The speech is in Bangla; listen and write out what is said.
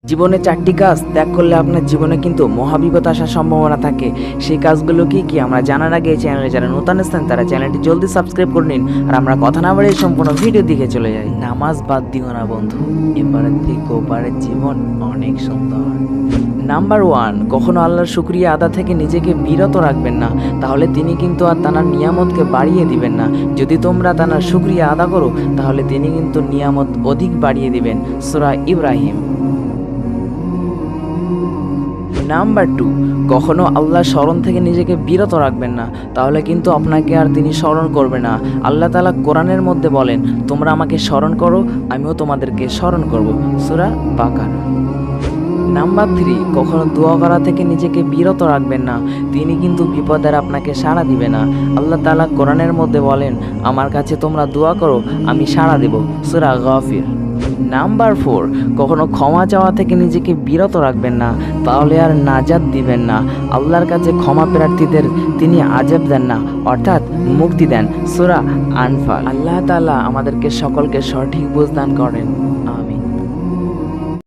জীবনে 4টি কাজ ত্যাগ করলে আপনার জীবনে কিন্তু মহাবিপদ আসার সম্ভাবনা থাকে। সেই কাজগুলো কি কি আমরা জানার আগে এই চ্যানেলে যারা নতুন আছেন তারা চ্যানেলটি জলদি সাবস্ক্রাইব করে নিন। আর আমরা কথা না বাড়িয়ে সম্পূর্ণ ভিডিও দিকে চলে যাই। নামাজ বাদ দিও না বন্ধু, এবারের থেকে ওপারের জীবন অনেক সুন্দর। নাম্বার 1, কখনো আল্লাহর শুকরিয়া আদা থেকে নিজেকে বিরত রাখবেন না, তাহলে তিনি কিন্তু আর তানার নিয়ামতকে বাড়িয়ে দিবেন না। যদি তোমরা তানার শুকরিয়া আদা করো তাহলে তিনি কিন্তু নিয়ামত অধিক বাড়িয়ে দিবেন। সূরা ইব্রাহিম। নাম্বার 2, কখনো আল্লাহর স্মরণ থেকে নিজেকে বিরত রাখবেন না, তাহলে কিন্তু আপনাকে আর তিনি স্মরণ করবে না। আল্লাহ তাআলা কোরআনের মধ্যে বলেন, তোমরা আমাকে স্মরণ করো, আমিও তোমাদেরকে স্মরণ করব। সূরা বাকারা। নাম্বার 3, কখনো দোয়া করা থেকে নিজেকে বিরত রাখবেন না, তিনি কিন্তু বিপদের আপনাকে সাড়া দিবে না। আল্লাহ তাআলা কোরআনের মধ্যে বলেন, আমার কাছে তোমরা দোয়া করো, আমি সাড়া দেব। সূরা গাফির। নাম্বার 4, কখনো ক্ষমা চাওয়া থেকে নিজেকে বিরত রাখবেন না, তাহলে আর নাজাত দিবেন না। আল্লাহর কাছে ক্ষমা প্রার্থীদের তিনি আজাব দেন না, অর্থাৎ মুক্তি দেন। সূরা আনফাল। আল্লাহ তাআলা আমাদেরকে সকলকে সঠিক বুঝ দান করেন। আমিন।